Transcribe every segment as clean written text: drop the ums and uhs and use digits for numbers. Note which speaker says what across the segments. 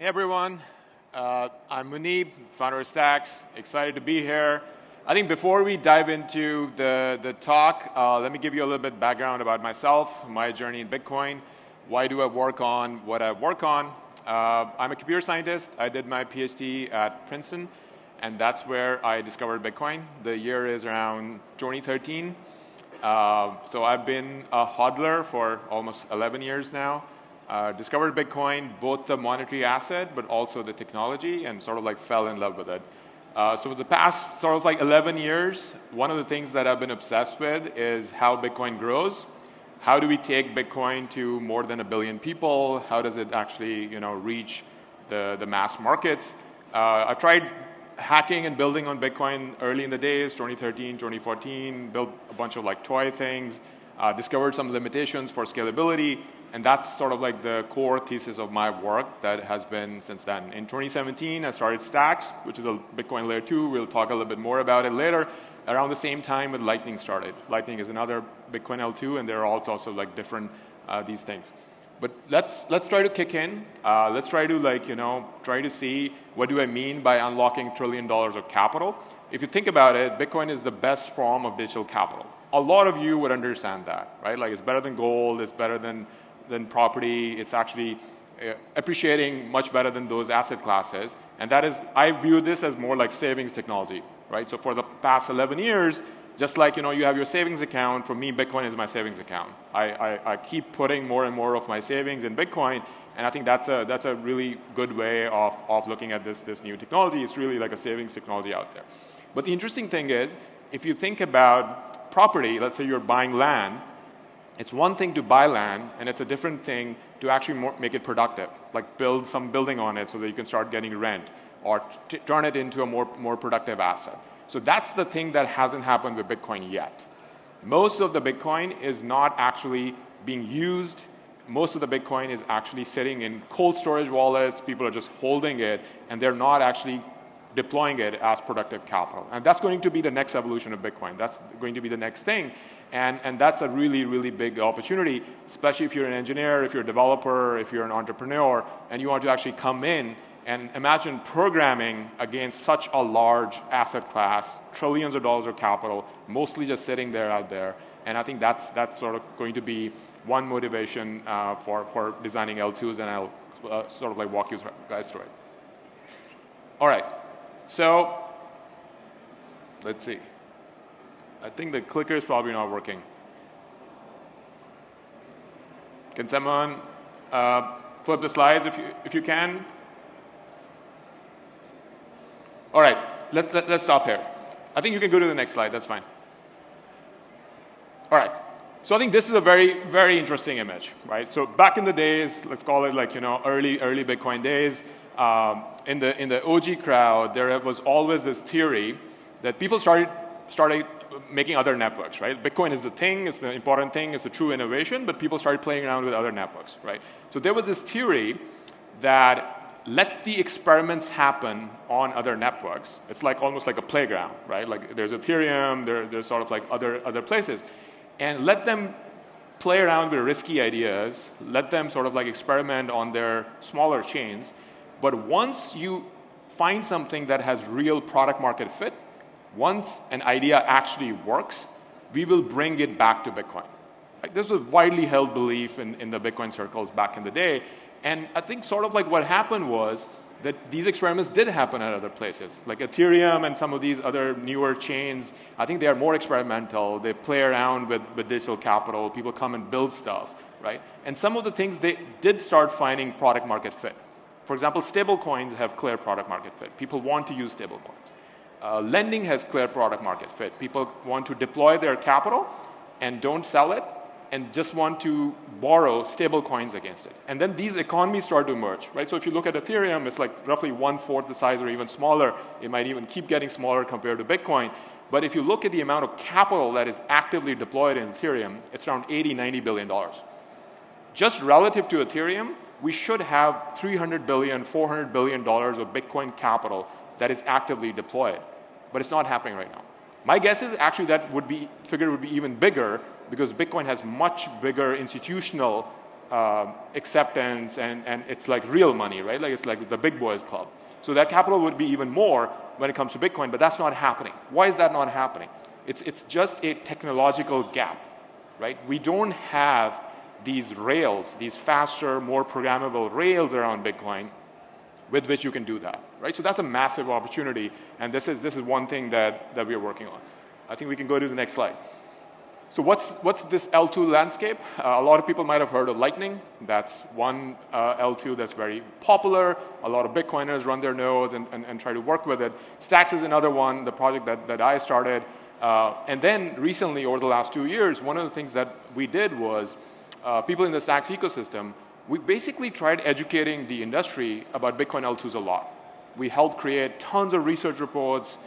Speaker 1: Hey everyone, I'm Muneeb, founder of Stacks. Excited to be here. I think before we dive into the talk, let me give you a little bit background about myself, my journey in Bitcoin. Why do I work on what I work on? I'm a computer scientist. I did my PhD at Princeton, and that's where I discovered Bitcoin. The year is around 2013. So I've been a hodler for almost 11 years now. Discovered Bitcoin, both the monetary asset, but also the technology, and sort of like fell in love with it. So for the past sort of like 11 years, one of the things that I've been obsessed with is how Bitcoin grows. How do we take Bitcoin to more than 1 billion people? How does it actually, reach the mass markets? I tried hacking and building on Bitcoin early in the days, 2013, 2014, built a bunch of like toy things, discovered some limitations for scalability. And that's sort of like the core thesis of my work that has been since then. In 2017, I started Stacks, which is a Bitcoin Layer 2. We'll talk a little bit more about it later. Around the same time when Lightning started. Lightning is another Bitcoin L2, and there are also like different these things. But let's try to kick in. Let's try to try to see what do I mean by unlocking $1 trillion of capital. If you think about it, Bitcoin is the best form of digital capital. A lot of you would understand that, right? Like it's better than gold. It's better than property. It's actually appreciating much better than those asset classes. And that is, I view this as more like savings technology, right? So for the past 11 years, just like you have your savings account, for me, Bitcoin is my savings account. I keep putting more and more of my savings in Bitcoin, and I think that's a really good way of looking at this new technology. It's really like a savings technology out there. But the interesting thing is, if you think about property, let's say you're buying land, it's one thing to buy land, and it's a different thing to actually make it productive, like build some building on it so that you can start getting rent, or turn it into a more productive asset. So that's the thing that hasn't happened with Bitcoin yet. Most of the Bitcoin is not actually being used. Most of the Bitcoin is actually sitting in cold storage wallets. People are just holding it, and they're not actually deploying it as productive capital. And that's going to be the next evolution of Bitcoin. That's going to be the next thing. And that's a really, really big opportunity, especially if you're an engineer, if you're a developer, if you're an entrepreneur, and you want to actually come in and imagine programming against such a large asset class, trillions of dollars of capital, mostly just sitting there out there. And I think that's sort of going to be one motivation for designing L2s, and I'll sort of like walk you guys through it. All right. So let's see. I think the clicker is probably not working. Can someone flip the slides if you can? All right, let's stop here. I think you can go to the next slide. That's fine. All right. So I think this is a very, very interesting image, right? So back in the days, let's call it like early Bitcoin days, in the OG crowd, there was always this theory that people started making other networks, right? Bitcoin is the thing, it's the important thing, it's the true innovation, but people started playing around with other networks, right? So there was this theory that let the experiments happen on other networks. It's like almost like a playground, right? Like there's Ethereum, there's sort of like other places, and let them play around with risky ideas, let them sort of like experiment on their smaller chains. But once you find something that has real product market fit, once an idea actually works, we will bring it back to Bitcoin. Like, this was a widely held belief in the Bitcoin circles back in the day. And I think sort of like what happened was that these experiments did happen at other places. Like Ethereum and some of these other newer chains, I think they are more experimental. They play around with digital capital. People come and build stuff, right? And some of the things, they did start finding product market fit. For example, stable coins have clear product market fit. People want to use stable coins. Lending has clear product market fit. People want to deploy their capital and don't sell it and just want to borrow stable coins against it. And then these economies start to emerge, right? So if you look at Ethereum, it's like roughly 1/4 the size or even smaller. It might even keep getting smaller compared to Bitcoin. But if you look at the amount of capital that is actively deployed in Ethereum, it's around $80–90 billion. Just relative to Ethereum, we should have $300 billion, $400 billion of Bitcoin capital that is actively deployed. But it's not happening right now. My guess is actually that figure would be even bigger because Bitcoin has much bigger institutional acceptance, and it's like real money, right? Like it's like the big boys club. So that capital would be even more when it comes to Bitcoin, but that's not happening. Why is that not happening? It's just a technological gap, right? We don't have these rails, these faster, more programmable rails around Bitcoin with which you can do that, right? So that's a massive opportunity, and this is one thing that we're working on. I think we can go to the next slide. So what's this L2 landscape? A lot of people might have heard of Lightning. That's one L2 that's very popular. A lot of Bitcoiners run their nodes and try to work with it. Stacks is another one, the project that I started. And then recently, over the last 2 years, one of the things that we did was people in the Stacks ecosystem, we basically tried educating the industry about Bitcoin L2s a lot. We helped create tons of research reports.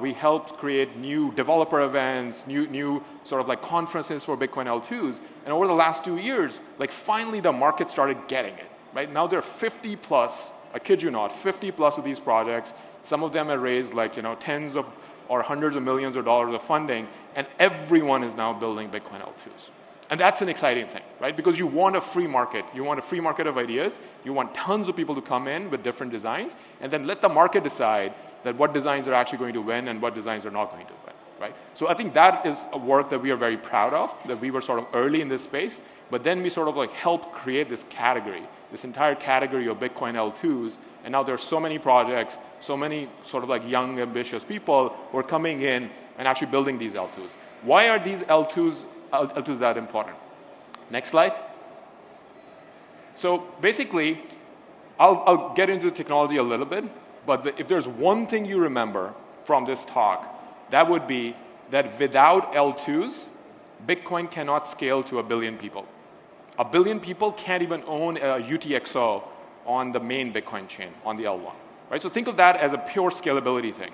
Speaker 1: We helped create new developer events, new sort of like conferences for Bitcoin L2s. And over the last 2 years, like finally the market started getting it, right? Now there are 50 plus, I kid you not, 50 plus of these projects. Some of them have raised like, tens of or hundreds of millions of dollars of funding, and everyone is now building Bitcoin L2s. And that's an exciting thing, right? Because you want a free market. You want a free market of ideas. You want tons of people to come in with different designs, and then let the market decide that what designs are actually going to win and what designs are not going to win, right? So I think that is a work that we are very proud of, that we were sort of early in this space, but then we sort of like helped create this category, this entire category of Bitcoin L2s, and now there are so many projects, so many sort of like young, ambitious people who are coming in and actually building these L2s. Why are these L2s that important? Next slide. So basically, I'll get into the technology a little bit, but if there's one thing you remember from this talk, that would be that without L2s, Bitcoin cannot scale to 1 billion people. 1 billion people can't even own a UTXO on the main Bitcoin chain, on the L1. Right? So think of that as a pure scalability thing.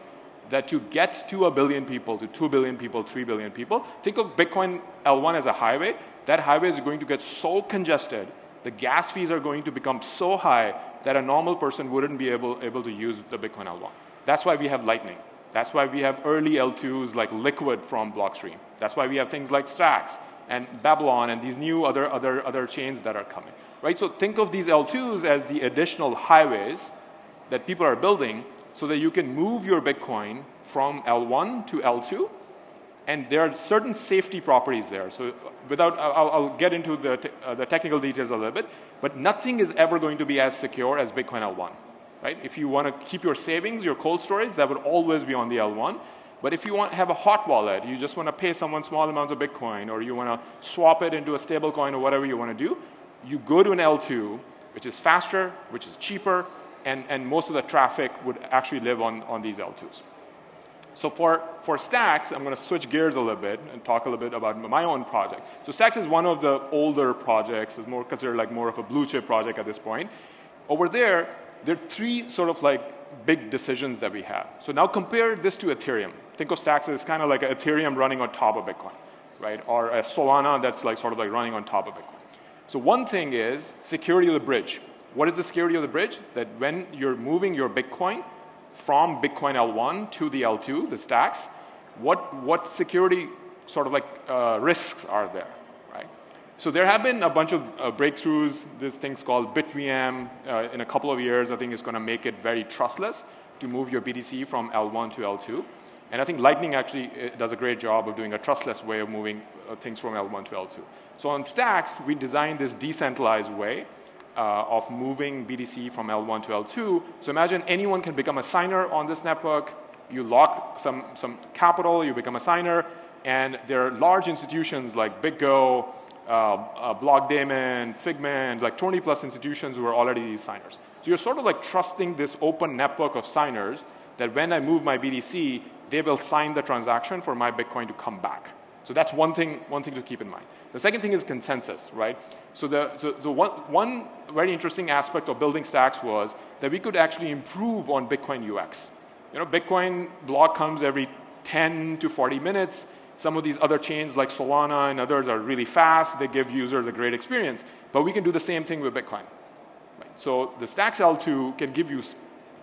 Speaker 1: That to get to 1 billion people, to 2 billion people, 3 billion people, think of Bitcoin L1 as a highway. That highway is going to get so congested, the gas fees are going to become so high that a normal person wouldn't be able to use the Bitcoin L1. That's why we have Lightning. That's why we have early L2s like Liquid from Blockstream. That's why we have things like Stacks and Babylon and these new other chains that are coming. Right? So think of these L2s as the additional highways that people are building so that you can move your Bitcoin from L1 to L2. And there are certain safety properties there. So I'll get into the technical details a little bit, but nothing is ever going to be as secure as Bitcoin L1. Right? If you want to keep your savings, your cold storage, that would always be on the L1. But if you want to have a hot wallet, you just want to pay someone small amounts of Bitcoin, or you want to swap it into a stable coin or whatever you want to do, you go to an L2, which is faster, which is cheaper, and most of the traffic would actually live on these L2s. So for Stacks, I'm going to switch gears a little bit and talk a little bit about my own project. So Stacks is one of the older projects. It's more considered like more of a blue chip project at this point. Over there are 3 sort of like big decisions that we have. So now compare this to Ethereum. Think of Stacks as kind of like Ethereum running on top of Bitcoin, right? Or a Solana that's like sort of like running on top of Bitcoin. So one thing is security of the bridge. What is the security of the bridge? That when you're moving your Bitcoin from Bitcoin L1 to the L2, the Stacks, what security sort of like risks are there, right? So there have been a bunch of breakthroughs. This thing's called BitVM. In a couple of years, I think it's going to make it very trustless to move your BTC from L1 to L2. And I think Lightning actually does a great job of doing a trustless way of moving things from L1 to L2. So on Stacks, we designed this decentralized way of moving BTC from L1 to L2. So imagine anyone can become a signer on this network. You lock some capital, you become a signer, and there are large institutions like BitGo, Blockdaemon, Figment, like 20 plus institutions who are already these signers. So you're sort of like trusting this open network of signers that when I move my BTC, they will sign the transaction for my Bitcoin to come back. So that's one thing to keep in mind. The second thing is consensus, right? So one very interesting aspect of building Stacks was that we could actually improve on Bitcoin UX. Bitcoin block comes every 10 to 40 minutes. Some of these other chains like Solana and others are really fast. They give users a great experience. But we can do the same thing with Bitcoin. Right? So the Stacks L2 can give you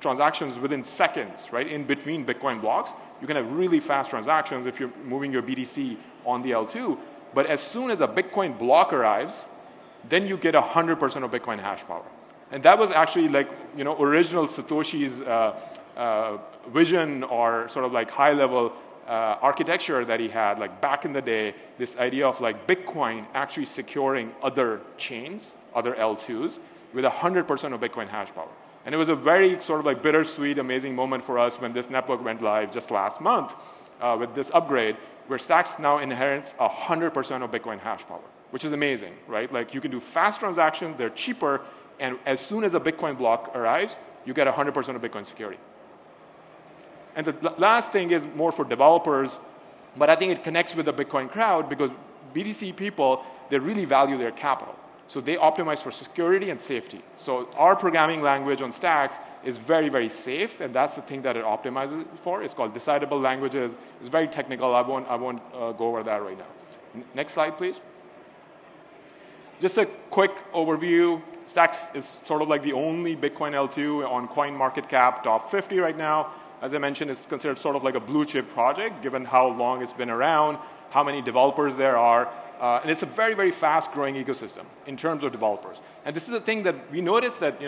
Speaker 1: transactions within seconds, right? In between Bitcoin blocks, you can have really fast transactions if you're moving your BTC on the L2. But as soon as a Bitcoin block arrives, then you get 100% of Bitcoin hash power. And that was actually like, original Satoshi's vision or sort of like high-level architecture that he had, like back in the day, this idea of like Bitcoin actually securing other chains, other L2s, with 100% of Bitcoin hash power. And it was a very sort of like bittersweet, amazing moment for us when this network went live just last month with this upgrade, where Stacks now inherits 100% of Bitcoin hash power, which is amazing, right? Like you can do fast transactions, they're cheaper, and as soon as a Bitcoin block arrives, you get 100% of Bitcoin security. And the last thing is more for developers, but I think it connects with the Bitcoin crowd because BTC people, they really value their capital. So they optimize for security and safety. So our programming language on Stacks is very, very safe, and that's the thing that it optimizes for. It's called decidable languages. It's very technical. I won't go over that right now. Next slide, please. Just a quick overview. Stacks is sort of like the only Bitcoin L2 on CoinMarketCap top 50 right now. As I mentioned, it's considered sort of like a blue chip project, given how long it's been around, how many developers there are. And it's a very, very fast-growing ecosystem in terms of developers. And this is a thing that we noticed that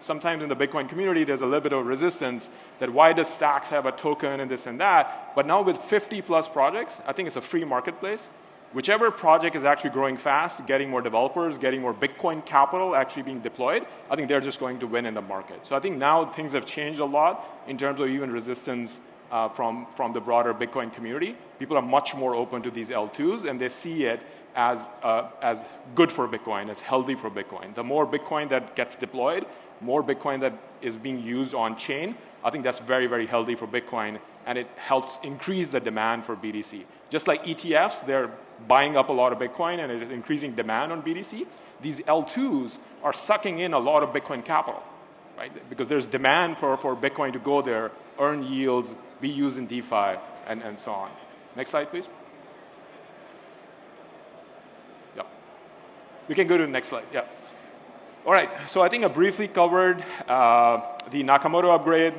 Speaker 1: sometimes in the Bitcoin community, there's a little bit of resistance that why does Stacks have a token and this and that? But now with 50-plus projects, I think it's a free marketplace. Whichever project is actually growing fast, getting more developers, getting more Bitcoin capital actually being deployed, I think they're just going to win in the market. So I think now things have changed a lot in terms of even resistance from the broader Bitcoin community. People are much more open to these L2s, and they see it as good for Bitcoin, as healthy for Bitcoin. The more Bitcoin that gets deployed, more Bitcoin that is being used on chain, I think that's very, very healthy for Bitcoin, and it helps increase the demand for BTC. Just like ETFs, they're buying up a lot of Bitcoin, and it is increasing demand on BTC. These L2s are sucking in a lot of Bitcoin capital, right? Because there's demand for Bitcoin to go there, earn yields, be used in DeFi, and so on. Next slide, please. Yeah. We can go to the next slide, yeah. All right, so I think I briefly covered the Nakamoto upgrade.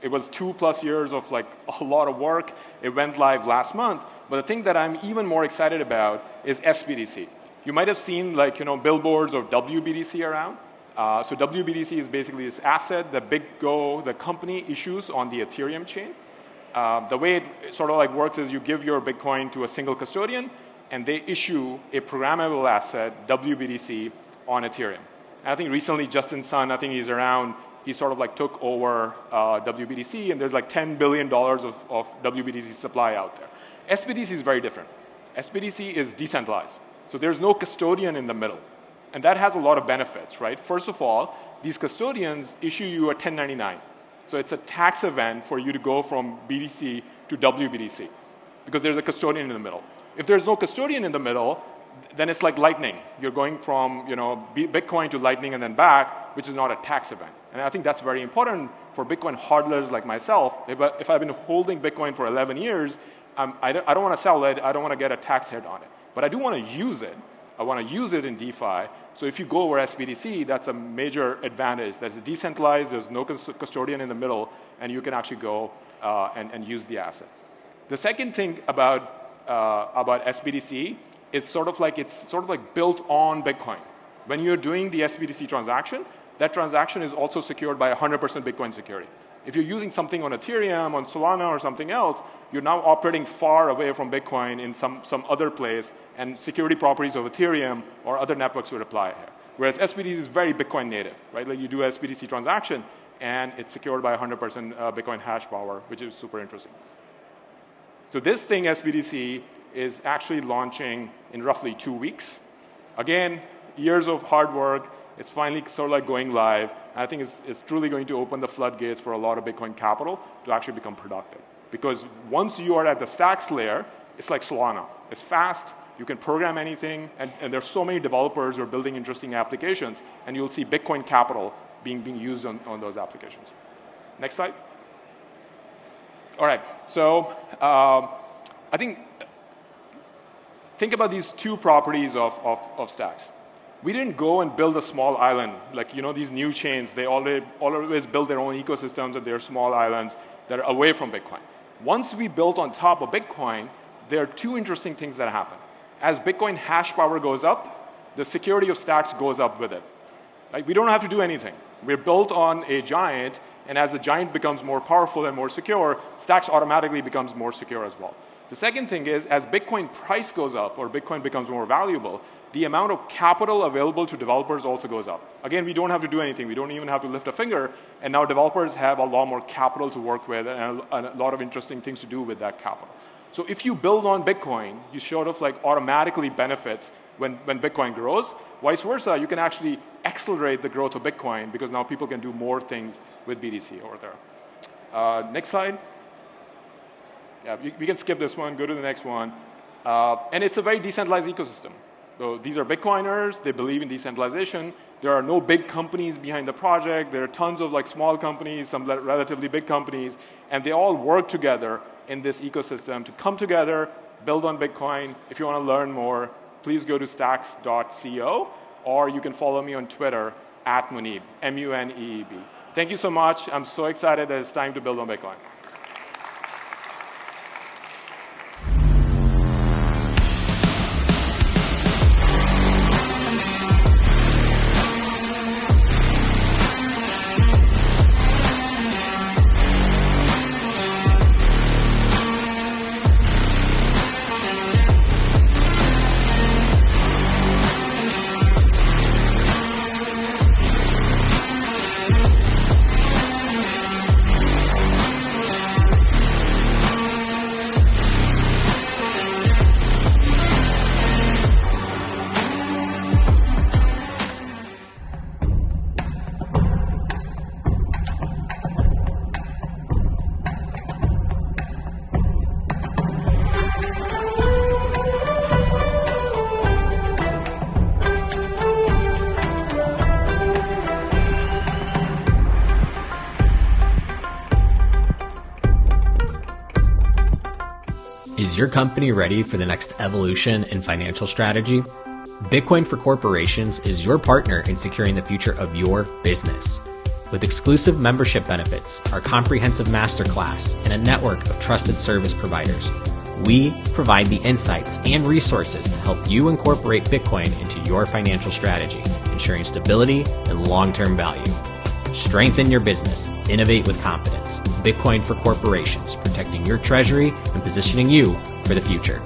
Speaker 1: It was 2+ years of like a lot of work. It went live last month. But the thing that I'm even more excited about is sBTC. You might have seen like billboards of WBTC around. So WBTC is basically this asset that BitGo, the company, issues on the Ethereum chain. The way it sort of like works is you give your Bitcoin to a single custodian, and they issue a programmable asset, WBTC, on Ethereum. And I think recently Justin Sun, I think he's around, he sort of like took over WBTC, and there's like $10 billion of WBTC supply out there. sBTC is very different. sBTC is decentralized. So there's no custodian in the middle. And that has a lot of benefits, right? First of all, these custodians issue you a 1099. So it's a tax event for you to go from BTC to WBTC because there's a custodian in the middle. If there's no custodian in the middle, then it's like Lightning. You're going from Bitcoin to Lightning and then back, which is not a tax event. And I think that's very important for Bitcoin hodlers like myself. If I've been holding Bitcoin for 11 years, I don't want to sell it. I don't want to get a tax hit on it. But I do want to use it. I want to use it in DeFi. So if you go over sBTC, that's a major advantage. That's decentralized. There's no custodian in the middle, and you can actually go and use the asset. The second thing about sBTC is sort of like it's sort of like built on Bitcoin. When you're doing the sBTC transaction, that transaction is also secured by 100% Bitcoin security. If you're using something on Ethereum, on Solana, or something else, you're now operating far away from Bitcoin in some other place, and security properties of Ethereum or other networks would apply here. Whereas sBTC is very Bitcoin native, right? Like you do a sBTC transaction, and it's secured by 100% Bitcoin hash power, which is super interesting. So this thing, sBTC, is actually launching in roughly 2 weeks. Again, years of hard work. It's finally sort of like going live. And I think it's truly going to open the floodgates for a lot of Bitcoin capital to actually become productive. Because once you are at the Stacks layer, it's like Solana. It's fast. You can program anything. And there's so many developers who are building interesting applications. And you'll see Bitcoin capital being used on those applications. Next slide. All right. So I think about these two properties of Stacks. We didn't go and build a small island. Like, these new chains, they always build their own ecosystems and their small islands that are away from Bitcoin. Once we built on top of Bitcoin, there are two interesting things that happen. As Bitcoin hash power goes up, the security of Stacks goes up with it. Right? We don't have to do anything. We're built on a giant, and as the giant becomes more powerful and more secure, Stacks automatically becomes more secure as well. The second thing is, as Bitcoin price goes up or Bitcoin becomes more valuable, the amount of capital available to developers also goes up. Again, we don't have to do anything. We don't even have to lift a finger, and now developers have a lot more capital to work with and a lot of interesting things to do with that capital. So if you build on Bitcoin, you sort of like automatically benefits when Bitcoin grows. Vice versa, you can actually accelerate the growth of Bitcoin because now people can do more things with BTC over there. Next slide. Yeah, we can skip this one, go to the next one. And it's a very decentralized ecosystem. So these are Bitcoiners, they believe in decentralization. There are no big companies behind the project. There are tons of like small companies, some relatively big companies, and they all work together in this ecosystem to come together, build on Bitcoin. If you want to learn more, please go to stacks.co, or you can follow me on Twitter @Muneeb, M-U-N-E-E-B. Thank you so much. I'm so excited that it's time to build on Bitcoin.
Speaker 2: Is your company ready for the next evolution in financial strategy? Bitcoin for Corporations is your partner in securing the future of your business. With exclusive membership benefits, our comprehensive masterclass, and a network of trusted service providers, we provide the insights and resources to help you incorporate Bitcoin into your financial strategy, ensuring stability and long-term value. Strengthen your business. Innovate with confidence. Bitcoin for Corporations, protecting your treasury and positioning you for the future.